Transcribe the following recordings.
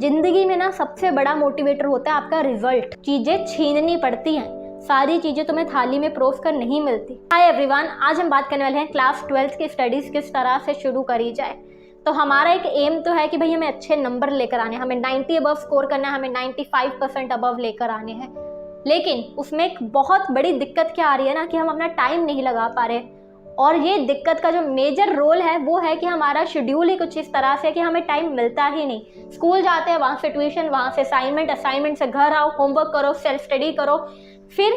जिंदगी में ना सबसे बड़ा मोटिवेटर होता है आपका रिजल्ट। चीजें छीननी पड़ती हैं, सारी चीजें तुम्हें थाली में परोस कर नहीं मिलती। हाय एवरीवन, आज हम बात करने वाले हैं क्लास 12th की स्टडीज किस तरह से शुरू करी जाए। तो हमारा एक एम तो है कि भाई हमें अच्छे नंबर लेकर आने हैं, हमें 90 अबव स्कोर करना है, हमें 95% अबव लेकर आने हैं। लेकिन उसमें एक बहुत बड़ी दिक्कत क्या आ रही है ना कि हम अपना टाइम नहीं लगा पा रहे। और ये दिक्कत का जो मेजर रोल है वो है कि हमारा शेड्यूल ही कुछ इस तरह से कि हमें टाइम मिलता ही नहीं। स्कूल जाते हैं, वहाँ से ट्यूशन, वहाँ से असाइनमेंट से घर आओ, होमवर्क करो, सेल्फ स्टडी करो, फिर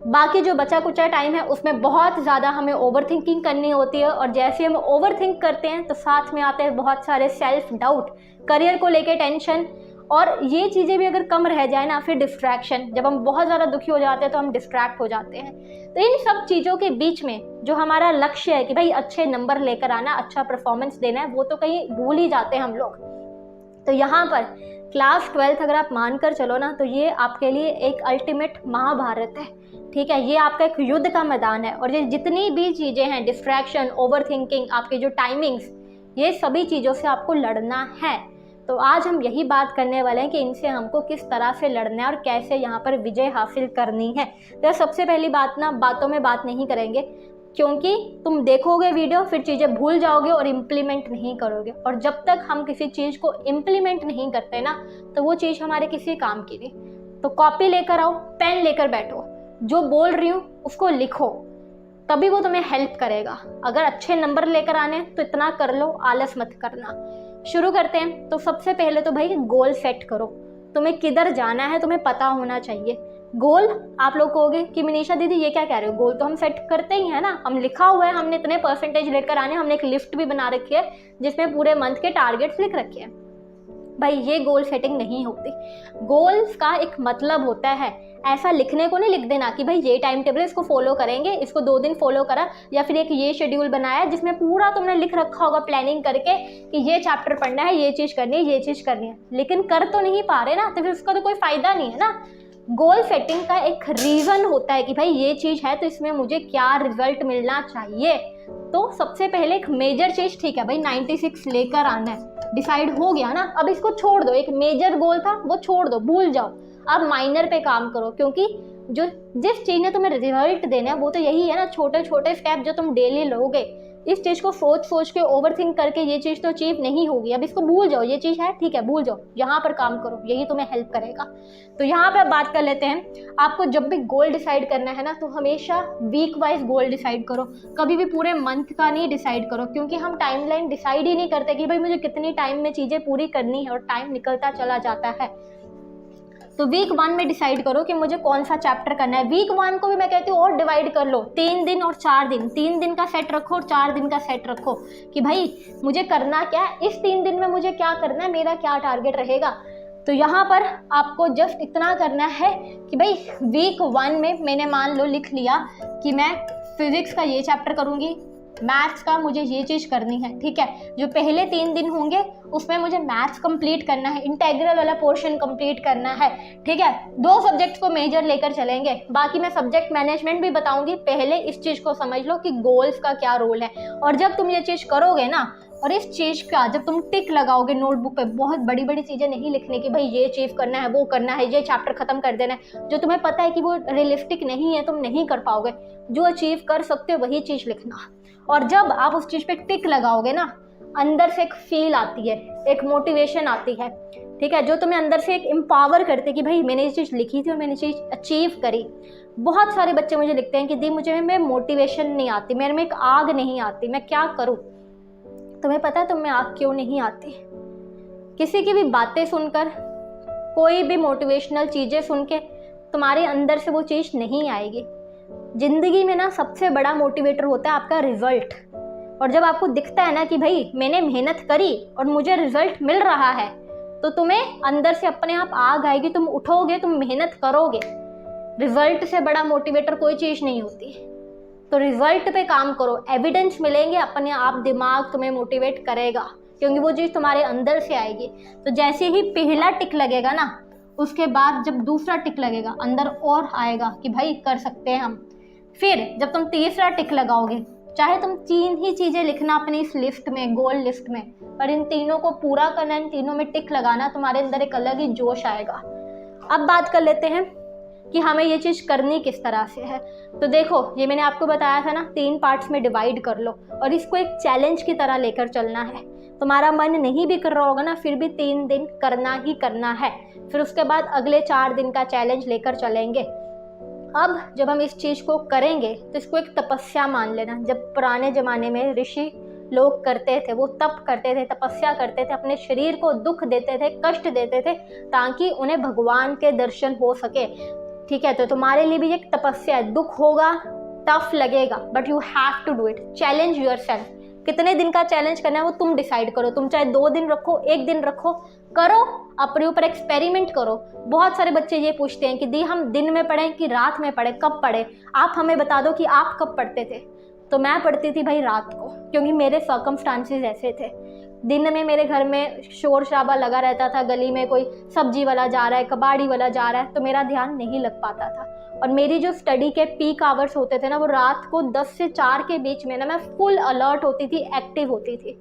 बाकी जो बचा कुचा टाइम है उसमें बहुत ज़्यादा हमें ओवर थिंकिंग करनी होती है। और जैसे हम ओवर थिंक करते हैं तो साथ में आते हैं बहुत सारे सेल्फ डाउट, करियर को लेके टेंशन, और ये चीज़ें भी अगर कम रह जाए ना, फिर डिस्ट्रैक्शन। जब हम बहुत ज़्यादा दुखी हो जाते हैं तो हम डिस्ट्रैक्ट हो जाते हैं। तो इन सब चीज़ों के बीच में जो हमारा लक्ष्य है कि भाई अच्छे नंबर लेकर आना, अच्छा परफॉर्मेंस देना है, वो तो कहीं भूल ही जाते हैं हम लोग। तो यहाँ पर क्लास 12th अगर आप मानकर चलो ना, तो ये आपके लिए एक अल्टीमेट महाभारत है। ठीक है, ये आपका एक युद्ध का मैदान है। और ये जितनी भी चीज़ें हैं, डिस्ट्रैक्शन, ओवर थिंकिंग, आपकी जो टाइमिंग्स, ये सभी चीज़ों से आपको लड़ना है। तो आज हम यही बात करने वाले हैं कि इनसे हमको किस तरह से लड़ना है और कैसे यहाँ पर विजय हासिल करनी है। तो सबसे पहली बात ना, बातों में बात नहीं करेंगे, क्योंकि तुम देखोगे वीडियो फिर चीज़ें भूल जाओगे और इम्प्लीमेंट नहीं करोगे। और जब तक हम किसी चीज़ को इम्प्लीमेंट नहीं करते ना, तो वो चीज़ हमारे किसी काम की नहीं। तो कॉपी लेकर आओ, पेन लेकर बैठो, जो बोल रही हूँ उसको लिखो, तभी वो तुम्हें हेल्प करेगा। अगर अच्छे नंबर लेकर आने तो इतना कर लो, आलस मत करना। शुरू करते हैं। तो सबसे पहले तो भाई गोल सेट करो, तुम्हें किधर जाना है तुम्हें पता होना चाहिए। गोल आप लोग कहोगे कि मनीषा दीदी ये क्या कह रहे हो, गोल तो हम सेट करते ही है ना, हम लिखा हुआ है, हमने इतने परसेंटेज लेकर आने, हमने एक लिस्ट भी बना रखी है जिसमें पूरे मंथ के टारगेट्स लिख रखे हैं। भाई ये गोल सेटिंग नहीं होती। गोल्स का एक मतलब होता है, ऐसा लिखने को नहीं लिख देना कि भाई ये टाइम टेबल, इसको फॉलो करेंगे, इसको 2 दिन फॉलो करा, या फिर एक ये शेड्यूल बनाया जिसमें पूरा तुमने लिख रखा होगा प्लानिंग करके कि ये चैप्टर पढ़ना है, ये चीज़ करनी है, ये चीज़ करनी है, लेकिन कर तो नहीं पा रहे ना, तो फिर उसका तो कोई फायदा नहीं है ना। गोल सेटिंग का एक रीज़न होता है कि भाई ये चीज़ है तो इसमें मुझे क्या रिजल्ट मिलना चाहिए। तो सबसे पहले एक मेजर चीज़, ठीक है भाई 96 लेकर आना है, डिसाइड हो गया ना, अब इसको छोड़ दो। एक मेजर गोल था वो छोड़ दो, भूल जाओ, अब माइनर पे काम करो, क्योंकि जो जिस चीज़ ने तुम्हें रिजल्ट देना है वो तो यही है ना, छोटे छोटे स्टेप जो तुम डेली लोगे। इस चीज़ को सोच के ओवरथिंक करके ये चीज़ तो अचीव नहीं होगी। अब इसको भूल जाओ, ये चीज़ है ठीक है, भूल जाओ, यहाँ पर काम करो, यही तुम्हें हेल्प करेगा। तो यहाँ पर बात कर लेते हैं। आपको जब भी गोल डिसाइड करना है ना, तो हमेशा वीक वाइज गोल डिसाइड करो, कभी भी पूरे मंथ का नहीं डिसाइड करो, क्योंकि हम टाइमलाइन डिसाइड ही नहीं करते कि भाई मुझे कितनी टाइम में चीज़ें पूरी करनी है, और टाइम निकलता चला जाता है। तो वीक 1 में डिसाइड करो कि मुझे कौन सा चैप्टर करना है। वीक 1 को भी मैं कहती हूँ और डिवाइड कर लो, 3 दिन और 4 दिन, 3 दिन का सेट रखो और 4 दिन का सेट रखो कि भाई मुझे करना क्या है, इस 3 दिन में मुझे क्या करना है, मेरा क्या टारगेट रहेगा। तो यहाँ पर आपको जस्ट इतना करना है कि भाई वीक 1 में मैंने मान लो लिख लिया कि मैं फिजिक्स का ये चैप्टर करूँगी, मैथ्स का मुझे ये चीज़ करनी है। ठीक है, जो पहले 3 दिन होंगे उसमें मुझे मैथ्स कंप्लीट करना है, इंटीग्रल वाला पोर्शन कंप्लीट करना है। ठीक है, 2 सब्जेक्ट्स को मेजर लेकर चलेंगे, बाकी मैं सब्जेक्ट मैनेजमेंट भी बताऊंगी। पहले इस चीज़ को समझ लो कि गोल्स का क्या रोल है। और जब तुम ये चीज़ करोगे ना, और इस चीज़ का जब तुम टिक लगाओगे नोटबुक पे, बहुत बड़ी बड़ी चीज़ें नहीं लिखने की भाई ये चीज़ करना है, वो करना है, ये चैप्टर खत्म कर देना है, जो तुम्हें पता है कि वो रियलिस्टिक नहीं है, तुम नहीं कर पाओगे। जो अचीव कर सकते हो वही चीज़ लिखना। और जब आप उस चीज़ पे टिक लगाओगे ना, अंदर से एक फील आती है, एक मोटिवेशन आती है। ठीक है, जो तुम्हें अंदर से एक एम्पावर करते कि भाई मैंने ये चीज़ लिखी थी और मैंने चीज़ अचीव करी। बहुत सारे बच्चे मुझे लिखते हैं कि दी मुझे में मोटिवेशन नहीं आती, मेरे में एक आग नहीं आती, मैं क्या करूँ। तुम्हें पता है तुम्हें आग क्यों नहीं आती? किसी की भी बातें सुनकर, कोई भी मोटिवेशनल चीज़ें सुन के तुम्हारे अंदर से वो चीज़ नहीं आएगी। जिंदगी में ना सबसे बड़ा मोटिवेटर होता है आपका रिजल्ट। और जब आपको दिखता है ना कि भाई मैंने मेहनत करी और मुझे रिजल्ट मिल रहा है, तो तुम्हें अंदर से अपने आप आग आएगी, तुम उठोगे, तुम मेहनत करोगे। रिजल्ट से बड़ा मोटिवेटर कोई चीज़ नहीं होती। तो रिजल्ट पे काम करो, एविडेंस मिलेंगे, अपने आप दिमाग तुम्हें मोटिवेट करेगा, क्योंकि वो चीज़ तुम्हारे अंदर से आएगी। तो जैसे ही पहला टिक लगेगा ना, उसके बाद जब दूसरा टिक लगेगा, अंदर और आएगा कि भाई कर सकते हैं हम। फिर जब तुम तीसरा टिक लगाओगे चाहे तुम 3 ही चीज़ें लिखना अपनी इस लिस्ट में, गोल लिस्ट में, पर इन तीनों को पूरा करना, इन तीनों में टिक लगाना, तुम्हारे अंदर एक अलग ही जोश आएगा। अब बात कर लेते हैं कि हमें ये चीज़ करनी किस तरह से है। तो देखो, ये मैंने आपको बताया था ना, 3 पार्ट्स में डिवाइड कर लो और इसको एक चैलेंज की तरह लेकर चलना है। तुम्हारा मन नहीं भी कर रहा होगा ना, फिर भी 3 दिन करना ही करना है। फिर उसके बाद अगले 4 दिन का चैलेंज लेकर चलेंगे। अब जब हम इस चीज़ को करेंगे तो इसको एक तपस्या मान लेना। जब पुराने ज़माने में ऋषि लोग करते थे, वो तप करते थे, तपस्या करते थे, अपने शरीर को दुख देते थे, कष्ट देते थे, ताकि उन्हें भगवान के दर्शन हो सके। ठीक है, तो तुम्हारे लिए भी एक तपस्या है। दुख होगा, टफ लगेगा, but you have to do it. Challenge yourself. कितने दिन का चैलेंज करना है वो तुम डिसाइड करो। तुम चाहे 2 दिन रखो, 1 दिन रखो, करो, अपने ऊपर एक्सपेरिमेंट करो। बहुत सारे बच्चे ये पूछते हैं कि दी हम दिन में पढ़ें कि रात में पढ़ें, कब पढ़ें? आप हमें बता दो कि आप कब पढ़ते थे। तो मैं पढ़ती थी भाई रात को, क्योंकि मेरे सर्कमस्टांसेस ऐसे थे। दिन में मेरे घर में शोर शराबा लगा रहता था, गली में कोई सब्जी वाला जा रहा है, कबाड़ी वाला जा रहा है, तो मेरा ध्यान नहीं लग पाता था। और मेरी जो स्टडी के पीक आवर्स होते थे ना, वो रात को 10 से 4 के बीच में ना मैं फुल अलर्ट होती थी, एक्टिव होती थी।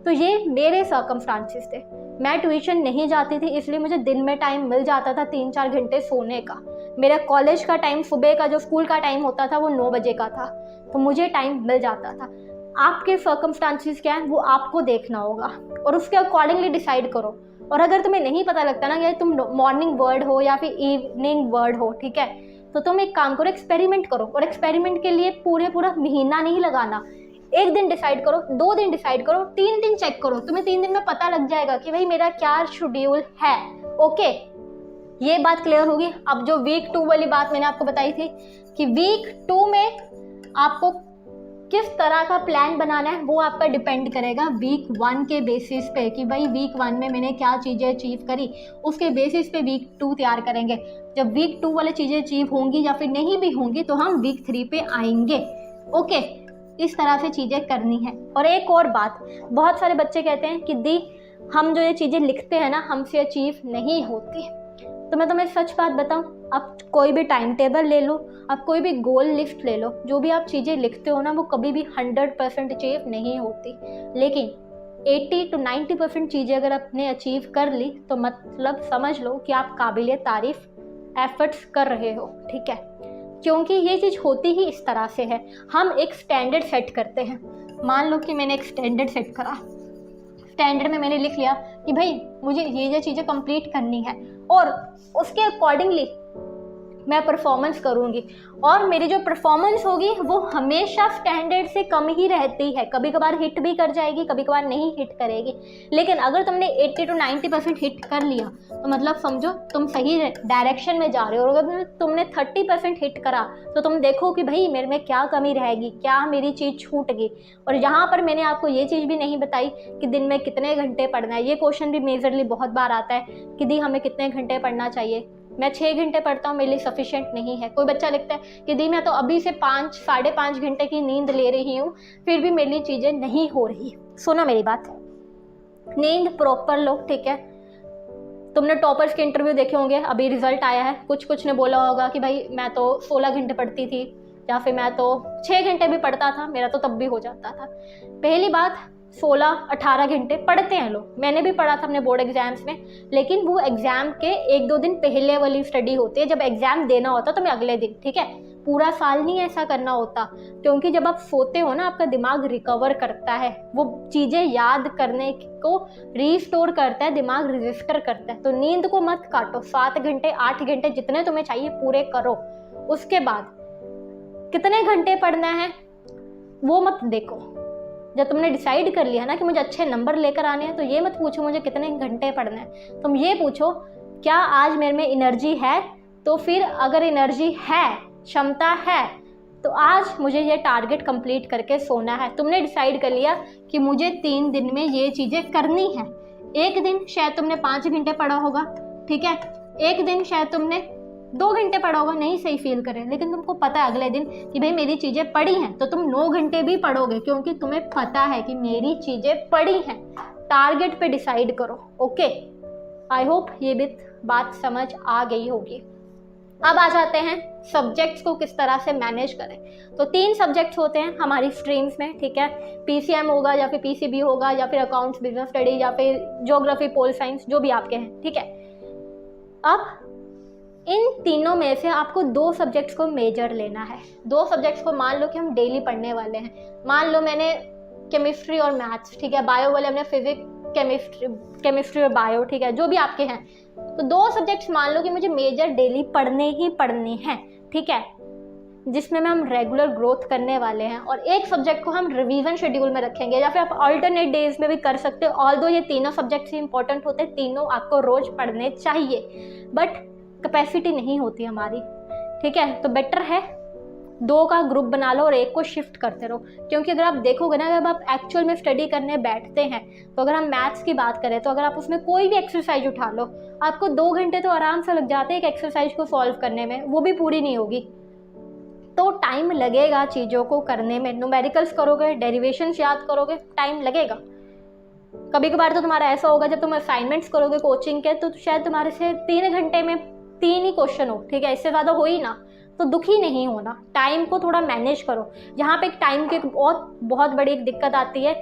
तो ये मेरे सर्कमस्टांसेस थे। मैं ट्यूशन नहीं जाती थी, इसलिए मुझे दिन में टाइम मिल जाता था 3-4 घंटे सोने का। मेरा कॉलेज का टाइम, सुबह का जो स्कूल का टाइम होता था वो 9 बजे का था, तो मुझे टाइम मिल जाता था। आपके सर्कमस्टांसेस क्या है वो आपको देखना होगा और उसके अकॉर्डिंगली डिसाइड करो। और अगर तुम्हें नहीं पता लगता ना कि तुम मॉर्निंग बर्ड हो या फिर इवनिंग बर्ड हो, ठीक है, तो तुम एक काम करो, एक्सपेरिमेंट करो। और एक्सपेरिमेंट के लिए पूरा महीना नहीं लगाना। 1 दिन डिसाइड करो, 2 दिन डिसाइड करो, 3 दिन चेक करो। तुम्हें 3 दिन में पता लग जाएगा कि भाई मेरा क्या शेड्यूल है। ओके, ये बात क्लियर होगी। अब जो वीक 2 वाली बात मैंने आपको बताई थी कि वीक 2 में आपको किस तरह का प्लान बनाना है वो आपका डिपेंड करेगा वीक 1 के बेसिस पे, कि भाई वीक 1 में मैंने क्या चीज़ें अचीव करी, उसके बेसिस पे वीक 2 तैयार करेंगे। जब वीक 2 वाली चीज़ें अचीव होंगी या फिर नहीं भी होंगी तो हम वीक 3 पे आएंगे। ओके, इस तरह से चीज़ें करनी है। और एक और बात, बहुत सारे बच्चे कहते हैं कि दी हम जो ये चीज़ें लिखते हैं ना, हमसे अचीव नहीं होती। तो मैं तुम्हें सच बात बताऊं, आप कोई भी टाइम टेबल ले लो, आप कोई भी गोल लिस्ट ले लो, जो भी आप चीज़ें लिखते हो ना वो कभी भी 100% अचीव नहीं होती। लेकिन 80 to 90% चीज़ें अगर आपने अचीव कर ली तो मतलब समझ लो कि आप काबिले तारीफ एफर्ट्स कर रहे हो। ठीक है, क्योंकि ये चीज़ होती ही इस तरह से है। हम एक स्टैंडर्ड सेट करते हैं। मान लो कि मैंने एक स्टैंडर्ड सेट करा, स्टैंडर्ड में मैंने लिख लिया कि भाई मुझे ये चीज़ें कंप्लीट करनी है और उसके अकॉर्डिंगली मैं परफॉर्मेंस करूँगी। और मेरी जो परफॉर्मेंस होगी वो हमेशा स्टैंडर्ड से कम ही रहती है। कभी कभार हिट भी कर जाएगी, कभी कभार नहीं हिट करेगी। लेकिन अगर तुमने 80 to 90% हिट कर लिया तो मतलब समझो तुम सही डायरेक्शन में जा रहे हो। और अगर तुमने 30% हिट करा तो तुम देखो कि भाई मेरे में क्या कमी रहेगी, क्या मेरी चीज़ छूट गई। और यहाँ पर मैंने आपको ये चीज़ भी नहीं बताई कि दिन में कितने घंटे पढ़ना है। ये क्वेश्चन भी मेजरली बहुत बार आता है कि दी हमें कितने घंटे पढ़ना चाहिए। मैं 6 घंटे पढ़ता हूँ, मेरे लिए सफिशिएंट नहीं है। कोई बच्चा लिखता है कि दी मैं तो अभी से 5-5.5 घंटे की नींद ले रही हूँ, फिर भी मेरे लिए चीज़ें नहीं हो रही। सुनो मेरी बात, नींद प्रॉपर लो। ठीक है, तुमने टॉपर्स के इंटरव्यू देखे होंगे, अभी रिजल्ट आया है, कुछ ने बोला होगा कि भाई मैं तो 16 घंटे पढ़ती थी या फिर मैं तो 6 घंटे भी पढ़ता था, मेरा तो तब भी हो जाता था। पहली बात, 16-18 घंटे पढ़ते हैं लोग। मैंने भी पढ़ा था अपने बोर्ड एग्जाम्स में, लेकिन वो एग्जाम के 1-2 दिन पहले वाली स्टडी होती है। जब एग्जाम देना होता तो मैं अगले दिन, ठीक है, पूरा साल नहीं ऐसा करना होता। क्योंकि जब आप सोते हो ना आपका दिमाग रिकवर करता है, वो चीज़ें याद करने को रीस्टोर करता है, दिमाग रजिस्टर करता है। तो नींद को मत काटो, 7 घंटे 8 घंटे जितने तुम्हें चाहिए पूरे करो। उसके बाद कितने घंटे पढ़ना है वो मत देखो। जब तुमने डिसाइड कर लिया ना कि मुझे अच्छे नंबर लेकर आने हैं तो ये मत पूछो मुझे कितने घंटे पढ़ना है। तुम ये पूछो क्या आज मेरे में एनर्जी है, तो फिर अगर एनर्जी है, क्षमता है, तो आज मुझे ये टारगेट कंप्लीट करके सोना है। तुमने डिसाइड कर लिया कि मुझे 3 दिन में ये चीज़ें करनी है। एक दिन शायद तुमने 5 घंटे पढ़ा होगा, ठीक है, एक दिन शायद तुमने 2 घंटे पढ़ा होगा, नहीं सही फील करे, लेकिन तुमको पता है अगले दिन कि भाई मेरी चीज़ें पढ़ी हैं, तो तुम 9 घंटे भी पढ़ोगे क्योंकि तुम्हें पता है कि मेरी चीज़ें पढ़ी हैं। टारगेट पे डिसाइड करो। ओके, आई होप ये भी बात समझ आ गई होगी। अब आ जाते हैं सब्जेक्ट्स को किस तरह से मैनेज करें। तो 3 सब्जेक्ट्स होते हैं हमारी स्ट्रीम्स में, ठीक है। पीसीएम होगा या फिर पीसीबी होगा या फिर अकाउंट्स, बिजनेस स्टडी या फिर ज्योग्राफी, पोल साइंस, जो भी आपके हैं, ठीक है। अब इन तीनों में से आपको 2 सब्जेक्ट्स को मेजर लेना है। 2 सब्जेक्ट्स को मान लो कि हम डेली पढ़ने वाले हैं। मान लो मैंने केमिस्ट्री और मैथ्स, ठीक है, बायो वाले हमने फिजिक्स, केमिस्ट्री और बायो, ठीक है, जो भी आपके हैं। तो 2 सब्जेक्ट्स मान लो कि मुझे मेजर डेली पढ़ने ही पढ़ने हैं, ठीक है, जिसमें में हम रेगुलर ग्रोथ करने वाले हैं, और एक सब्जेक्ट को हम रिवीजन शेड्यूल में रखेंगे, या फिर आप अल्टरनेट डेज में भी कर सकते हो। ऑल्दो ये तीनों सब्जेक्ट्स ही इंपॉर्टेंट होते हैं, तीनों आपको रोज पढ़ने चाहिए, बट कैपेसिटी नहीं होती हमारी, ठीक है। तो बेटर है 2 का ग्रुप बना लो और एक को शिफ्ट करते रहो, क्योंकि अगर आप देखोगे ना, जब आप एक्चुअल में स्टडी करने बैठते हैं, तो अगर हम मैथ्स की बात करें तो अगर आप उसमें कोई भी एक्सरसाइज उठा लो, आपको 2 घंटे तो आराम से लग जाते हैं एक एक्सरसाइज को सॉल्व करने में, वो भी पूरी नहीं होगी। तो टाइम लगेगा चीज़ों को करने में। न्यूमेरिकल्स करोगे, डेरिवेशंस याद करोगे, टाइम लगेगा। कभी कभार तो तुम्हारा ऐसा होगा, जब तुम असाइनमेंट्स करोगे कोचिंग के, तो शायद तुम्हारे से 3 घंटे में 3 ही क्वेश्चन हो, ठीक है, इससे ज़्यादा हो ही ना, तो दुखी नहीं होना। टाइम को थोड़ा मैनेज करो। यहाँ पे एक टाइम की बहुत बड़ी एक दिक्कत आती है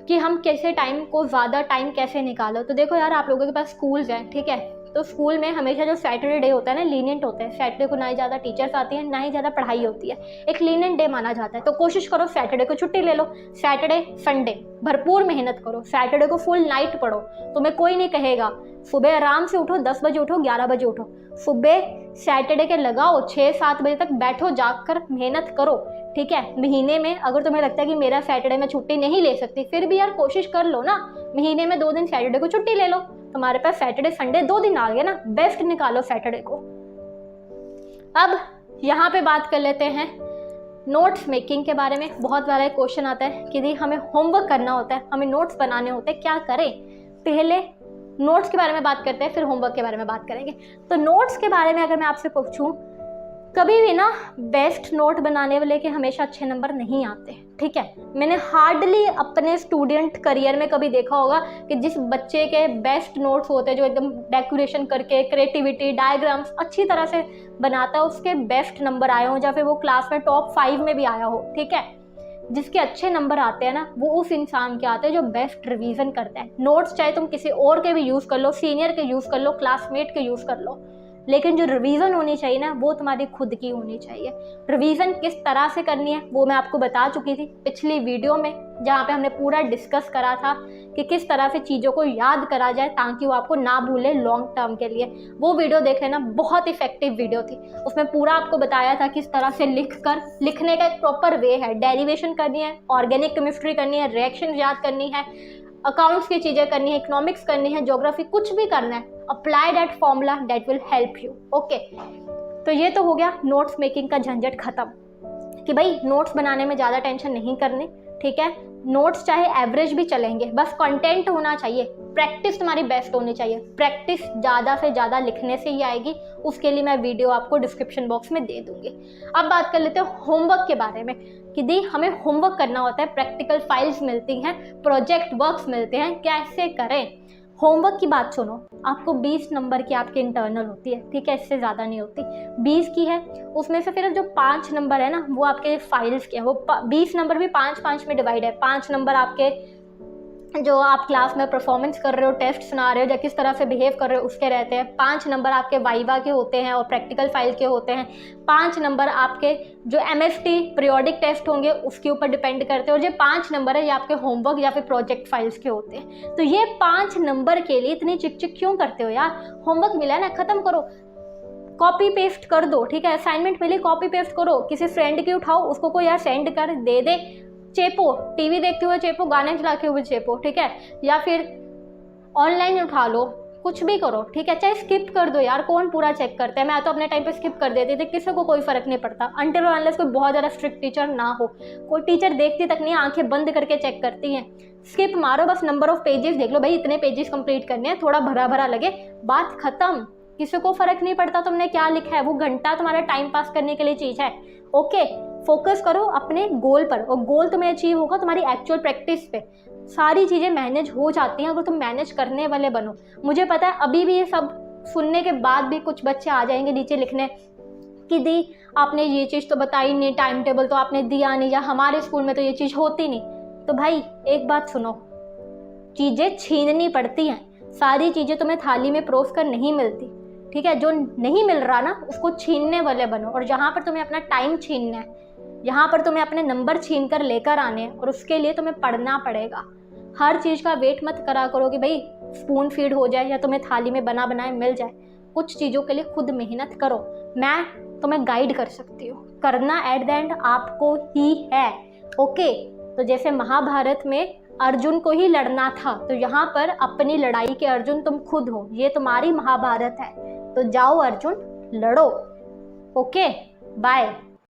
कि हम कैसे टाइम को ज़्यादा टाइम कैसे निकालो। तो देखो यार, आप लोगों के पास स्कूल्स हैं, ठीक है, तो स्कूल में हमेशा जो सैटरडे डे होता है ना, लीनियंट होता है। सैटरडे को ना ही ज़्यादा टीचर्स आती हैं, ना ही ज़्यादा पढ़ाई होती है, एक लीनियंट डे माना जाता है। तो कोशिश करो सैटरडे को छुट्टी ले लो, सैटरडे संडे भरपूर मेहनत करो, सैटरडे को फुल नाइट पढ़ो। तुम्हें कोई नहीं कहेगा, सुबह आराम से उठो, 10 बजे उठो, 11 बजे उठो, सुबह सैटरडे के लगाओ, 6-7 बजे तक बैठो, जाकर मेहनत करो, ठीक है। महीने में अगर तुम्हें लगता है कि मेरा सैटरडे में छुट्टी नहीं ले सकती, फिर भी यार कोशिश कर लो ना, महीने में 2 दिन सैटरडे को छुट्टी ले लो, तुम्हारे पास सैटरडे संडे 2 दिन आ गए ना, बेस्ट निकालो सैटरडे को। अब यहाँ पे बात कर लेते हैं नोट्स मेकिंग के बारे में। बहुत बार क्वेश्चन आता है कि दी हमें होमवर्क करना होता है, हमें नोट्स बनाने होते हैं, क्या करें। पहले नोट्स के बारे में बात करते हैं, फिर होमवर्क के बारे में बात करेंगे। तो नोट्स के बारे में अगर मैं आपसे पूछूं, कभी भी ना बेस्ट नोट बनाने वाले के हमेशा अच्छे नंबर नहीं आते, ठीक है। मैंने हार्डली अपने स्टूडेंट करियर में कभी देखा होगा कि जिस बच्चे के बेस्ट नोट्स होते हैं, जो एकदम डेकोरेशन करके, क्रिएटिविटी, डायग्राम्स अच्छी तरह से बनाता है, उसके बेस्ट नंबर आए हों, या फिर वो क्लास में टॉप 5 में भी आया हो, ठीक है। जिसके अच्छे नंबर आते हैं ना, वो उस इंसान के आते हैं जो बेस्ट रिवीजन करता है। नोट्स चाहे तुम किसी और के भी यूज़ कर लो, सीनियर के यूज़ कर लो, क्लासमेट के यूज़ कर लो, लेकिन जो रिवीजन होनी चाहिए ना, वो तुम्हारी खुद की होनी चाहिए। रिवीजन किस तरह से करनी है वो मैं आपको बता चुकी थी पिछली वीडियो में, जहाँ पे हमने पूरा डिस्कस करा था कि किस तरह से चीज़ों को याद करा जाए ताकि वो आपको ना भूले लॉन्ग टर्म के लिए। वो वीडियो देख लेना, बहुत इफेक्टिव वीडियो थी। उसमें पूरा आपको बताया था किस तरह से लिखने का एक प्रॉपर वे है। डेरिवेशन करनी है, ऑर्गेनिक केमिस्ट्री करनी है, रिएक्शन याद करनी है, अकाउंट्स की चीज़ें करनी है, इकोनॉमिक्स करनी है, ज्योग्राफी, कुछ भी करना है, apply that formula that will help you. Okay, तो ये तो हो गया नोट्स मेकिंग का झंझट खत्म कि भाई नोट्स बनाने में ज़्यादा टेंशन नहीं करनी, ठीक है। नोट्स चाहे एवरेज भी चलेंगे, बस कंटेंट होना चाहिए, प्रैक्टिस तुम्हारी बेस्ट होनी चाहिए। प्रैक्टिस ज़्यादा से ज़्यादा लिखने से ही आएगी, उसके लिए मैं वीडियो आपको डिस्क्रिप्शन बॉक्स में दे दूंगी। अब बात कर लेते हैं होमवर्क के बारे में कि दी हमें होमवर्क करना होता है, प्रैक्टिकल फाइल्स मिलती हैं, प्रोजेक्ट वर्क्स मिलते हैं, कैसे करें। होमवर्क की बात सुनो, आपको 20 नंबर की आपकी इंटरनल होती है, ठीक है, इससे ज़्यादा नहीं होती, 20 की है। उसमें से फिर जो 5 नंबर है ना, वो आपके फाइल्स के हैं। वो 20 नंबर भी 5-5 में डिवाइड है। 5 नंबर आपके जो आप क्लास में परफॉर्मेंस कर रहे हो, टेस्ट सुना रहे हो या किस तरह से बिहेव कर रहे हो, उसके रहते हैं। 5 नंबर आपके वाइवा के होते हैं और प्रैक्टिकल फाइल के होते हैं। 5 नंबर आपके जो MST पीरियोडिक टेस्ट होंगे उसके ऊपर डिपेंड करते हैं। और जो 5 नंबर है ये आपके होमवर्क या फिर प्रोजेक्ट फाइल्स के होते हैं। तो ये 5 नंबर के लिए इतनी चिक चिक क्यों करते हो यार? होमवर्क मिला है ना, खत्म करो, कॉपी पेस्ट कर दो, ठीक है। असाइनमेंट मिली, कॉपी पेस्ट करो, किसी फ्रेंड की उठाओ, उसको कोई यार सेंड कर दे दे, चेपो, टीवी देखते हुए चेपो, गाने चलाते हुए चेपो, ठीक है, या फिर ऑनलाइन उठा लो, कुछ भी करो, ठीक है। चाहे स्किप कर दो यार, कौन पूरा चेक करता है। मैं तो अपने टाइम पे स्किप कर देती थी, किसी को कोई फर्क नहीं पड़ता, अनटिल और अनलेस कोई बहुत ज़्यादा स्ट्रिक्ट टीचर ना हो। कोई टीचर देखती तक नहीं, आंखें बंद करके चेक करती हैं। स्किप मारो, बस नंबर ऑफ पेजेस देख लो, भाई इतने पेजेस कंप्लीट करने हैं, थोड़ा भरा भरा लगे, बात खत्म। किसी को फर्क नहीं पड़ता तुमने क्या लिखा है, वो घंटा तुम्हारा टाइम पास करने के लिए चीज़ है। ओके, फोकस करो अपने गोल पर, और गोल तुम्हें अचीव होगा तुम्हारी एक्चुअल प्रैक्टिस पे। सारी चीज़ें मैनेज हो जाती हैं अगर तुम मैनेज करने वाले बनो। मुझे पता है अभी भी ये सब सुनने के बाद भी कुछ बच्चे आ जाएंगे नीचे लिखने कि दी आपने ये चीज़ तो बताई नहीं, टाइम टेबल तो आपने दिया नहीं, या हमारे स्कूल में तो ये चीज़ होती नहीं। तो भाई एक बात सुनो, चीज़ें छीननी पड़ती हैं, सारी चीज़ें तुम्हें थाली में परोस कर नहीं मिलती, ठीक है। जो नहीं मिल रहा ना उसको छीनने वाले बनो, और जहाँ पर तुम्हें अपना टाइम छीनना है, यहाँ पर तुम्हें अपने नंबर छीन कर लेकर आने हैं, और उसके लिए तुम्हें पढ़ना पड़ेगा। हर चीज़ का वेट मत करा करो कि भाई स्पून फीड हो जाए या तुम्हें थाली में बना बनाए मिल जाए। कुछ चीज़ों के लिए खुद मेहनत करो, मैं तुम्हें गाइड कर सकती हूँ, करना एट द एंड आपको ही है। ओके, तो जैसे महाभारत में अर्जुन को ही लड़ना था, तो यहाँ पर अपनी लड़ाई के अर्जुन तुम खुद हो, ये तुम्हारी महाभारत है, तो जाओ अर्जुन लड़ो। Okay, bye.